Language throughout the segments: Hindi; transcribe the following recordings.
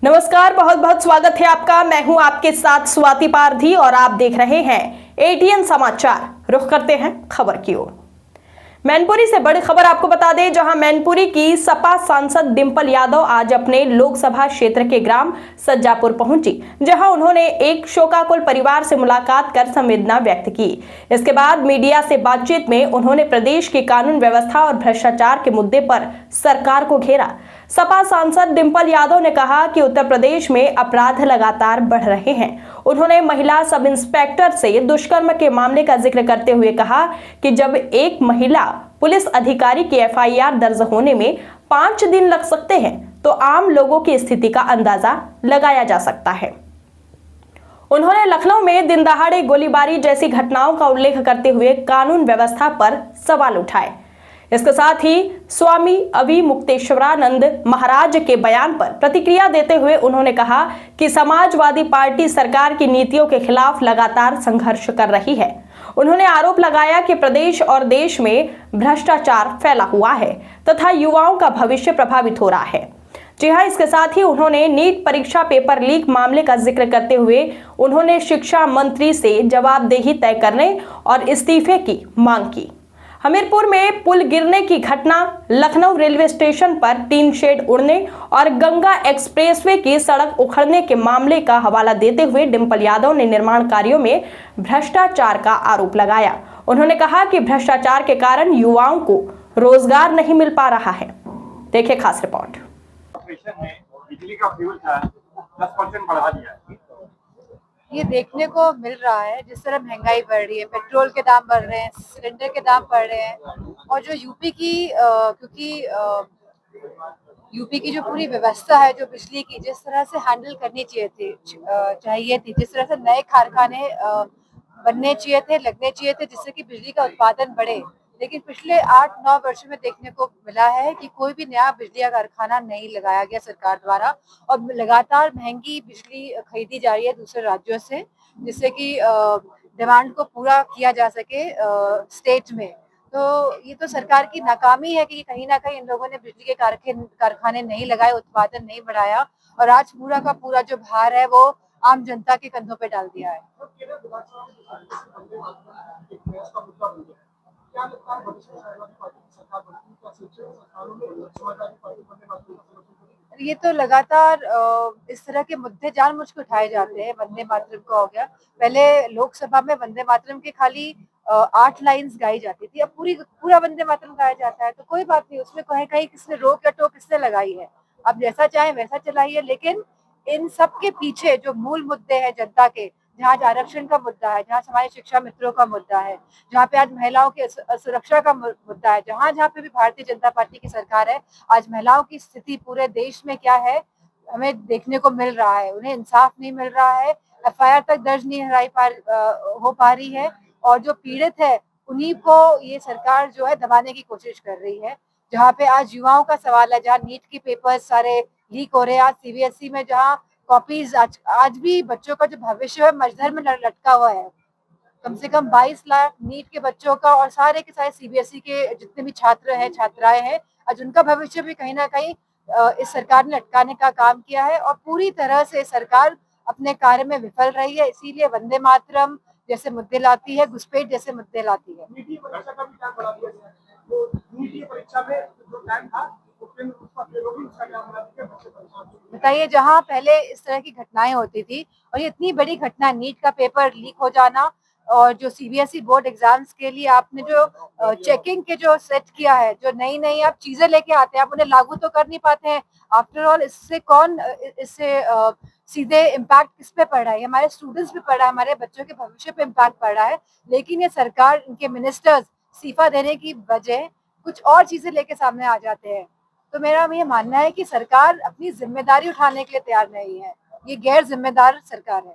नमस्कार, बहुत बहुत स्वागत है आपका। मैं हूं आपके साथ स्वाति पारधी और आप देख रहे हैं एटीएन समाचार। रुख करते हैं खबर की ओर। मैनपुरी से बड़ी खबर आपको बता दें, जहां मैनपुरी की सपा सांसद डिंपल यादव आज अपने लोकसभा क्षेत्र के ग्राम सज्जापुर पहुंची, जहां उन्होंने एक शोकाकुल परिवार से मुलाकात कर संवेदना व्यक्त की। इसके बाद मीडिया से बातचीत में उन्होंने प्रदेश की कानून व्यवस्था और भ्रष्टाचार के मुद्दे पर सरकार को घेरा। सपा सांसद डिंपल यादव ने कहा कि उत्तर प्रदेश में अपराध लगातार बढ़ रहे हैं। उन्होंने महिला सब इंस्पेक्टर से दुष्कर्म के मामले का जिक्र करते हुए कहा कि जब एक महिला पुलिस अधिकारी की एफआईआर दर्ज होने में 5 दिन लग सकते हैं, तो आम लोगों की स्थिति का अंदाजा लगाया जा सकता है। उन्होंने लखनऊ में दिन दहाड़े गोलीबारी जैसी घटनाओं का उल्लेख करते हुए कानून व्यवस्था पर सवाल उठाए। इसके साथ ही स्वामी अविमुक्तेश्वरानंद महाराज के बयान पर प्रतिक्रिया देते हुए उन्होंने कहा कि समाजवादी पार्टी सरकार की नीतियों के खिलाफ लगातार संघर्ष कर रही है। उन्होंने आरोप लगाया कि प्रदेश और देश में भ्रष्टाचार फैला हुआ है तथा युवाओं का भविष्य प्रभावित हो रहा है। जी हां, इसके साथ ही उन्होंने नीट परीक्षा पेपर लीक मामले का जिक्र करते हुए उन्होंने शिक्षा मंत्री से जवाबदेही तय करने और इस्तीफे की मांग की। हमीरपुर में पुल गिरने की घटना, लखनऊ रेलवे स्टेशन पर टीन शेड उड़ने और गंगा एक्सप्रेसवे की सड़क उखड़ने के मामले का हवाला देते हुए डिंपल यादव ने निर्माण कार्यों में भ्रष्टाचार का आरोप लगाया। उन्होंने कहा कि भ्रष्टाचार के कारण युवाओं को रोजगार नहीं मिल पा रहा है। देखिए खास रिपोर्ट। बिजली का फ्यूल था 10% बढ़ा दिया। ये देखने को मिल रहा है जिस तरह महंगाई बढ़ रही है, पेट्रोल के दाम बढ़ रहे हैं, सिलेंडर के दाम बढ़ रहे हैं और जो यूपी की क्योंकि यूपी की जो पूरी व्यवस्था है जो बिजली की जिस तरह से हैंडल करनी चाहिए थी, जिस तरह से नए कारखाने बनने चाहिए थे, लगने चाहिए थे, जिससे कि बिजली का उत्पादन बढ़े, लेकिन पिछले 8-9 वर्षों में देखने को मिला है कि कोई भी नया बिजली का कारखाना नहीं लगाया गया सरकार द्वारा और लगातार महंगी बिजली खरीदी जा रही है दूसरे राज्यों से, जिससे कि डिमांड को पूरा किया जा सके स्टेट में। तो ये तो सरकार की नाकामी है कि कहीं ना कहीं इन लोगों ने बिजली के कारखाने नहीं लगाए, उत्पादन नहीं बढ़ाया और आज पूरा का पूरा जो भार है वो आम जनता के कंधों पे डाल दिया है। ये तो लगातार इस तरह के मुद्दे जानबूझ के उठाए जाते हैं। वंदे मातरम का हो गया, पहले लोकसभा में वंदे मातरम के खाली 8 लाइन्स गाई जाती थी, अब पूरा वंदे मातरम गाया जाता है। तो कोई बात नहीं, उसमें कहीं कहीं किसने रोक या टोक किसने लगाई है, अब जैसा चाहे वैसा चलाइए, लेकिन इन सब के पीछे जो मूल मुद्दे हैं जनता के, जहाँ आरक्षण का मुद्दा है, जहाँ हमारे शिक्षा मित्रों का मुद्दा है, जहाँ पे आज महिलाओं की सुरक्षा का मुद्दा है, जहाँ जहाँ पे भी भारतीय जनता पार्टी की सरकार है, आज महिलाओं की स्थिति पूरे देश में क्या है हमें देखने को मिल रहा है। उन्हें इंसाफ नहीं मिल रहा है, एफआईआर तक दर्ज नहीं हो पा रही है और जो पीड़ित है उन्हीं को ये सरकार जो है दबाने की कोशिश कर रही है। जहाँ पे आज युवाओं का सवाल है, जहाँ नीट के पेपर्स सारे लीक हो रहे हैं, आज सीबीएसई में जहाँ कॉपीज आज भी बच्चों का जो भविष्य है मजदर में लटका हुआ है। कम से कम 22 लाख नीट के बच्चों का और सारे के सारे सीबीएसई के जितने भी छात्र हैं छात्राएं हैं, आज उनका भविष्य भी कहीं ना कहीं इस सरकार ने लटकाने का काम किया है और पूरी तरह से सरकार अपने कार्य में विफल रही है। इसीलिए वंदे मातरम जैसे मुद्दे लाती है, घुसपैठ जैसे मुद्दे लाती है। बताइए, जहाँ पहले इस तरह की घटनाएं होती थी और ये इतनी बड़ी घटना, नीट का पेपर लीक हो जाना और जो सीबीएसई बोर्ड एग्जाम्स के लिए आपने जो चेकिंग के जो सेट किया है, जो नई नई आप चीजें लेके आते हैं, आप उन्हें लागू तो कर नहीं पाते हैं। आफ्टर ऑल इससे सीधे इम्पैक्ट किस पे पड़ रहा है? हमारे स्टूडेंट्स पे पड़ रहा है, हमारे बच्चों के भविष्य पे इम्पैक्ट पड़ रहा है, लेकिन ये सरकार, इनके मिनिस्टर्स इस्तीफा देने की बजाय कुछ और चीजें लेके सामने आ जाते हैं। तो मेरा ये मानना है कि सरकार अपनी जिम्मेदारी उठाने के लिए तैयार नहीं है, ये गैर जिम्मेदार सरकार है।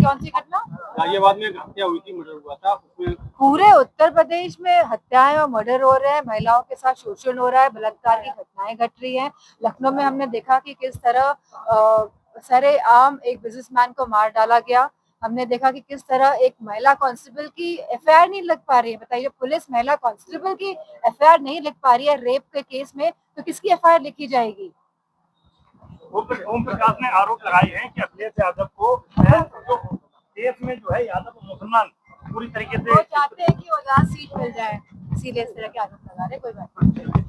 कौन सी घटना? गाजियाबाद में हत्या हुई थी, मर्डर हुआ था, उसमें पूरे उत्तर प्रदेश में हत्याएं और मर्डर हो रहे हैं, महिलाओं के साथ शोषण हो रहा है, बलात्कार की घटनाएं घट रही हैं। लखनऊ में हमने देखा कि किस तरह सरेआम एक बिजनेसमैन को मार डाला गया। हमने देखा कि किस तरह एक महिला कांस्टेबल की एफआईआर नहीं लग पा रही है। बताइए, पुलिस महिला कांस्टेबल की एफआईआर नहीं लिख पा रही है रेप के केस में, तो किसकी एफआईआर लिखी जाएगी? ओम प्रकाश ने आरोप लगाए हैं कि अखिलेश यादव को जो देश में जो है यादव मुसलमान पूरी तरीके से वो चाहते हैं कि वो जहाँ सीट मिल जाए, इसीलिए इस तरह के आरोप लगा रहे। कोई बात नहीं।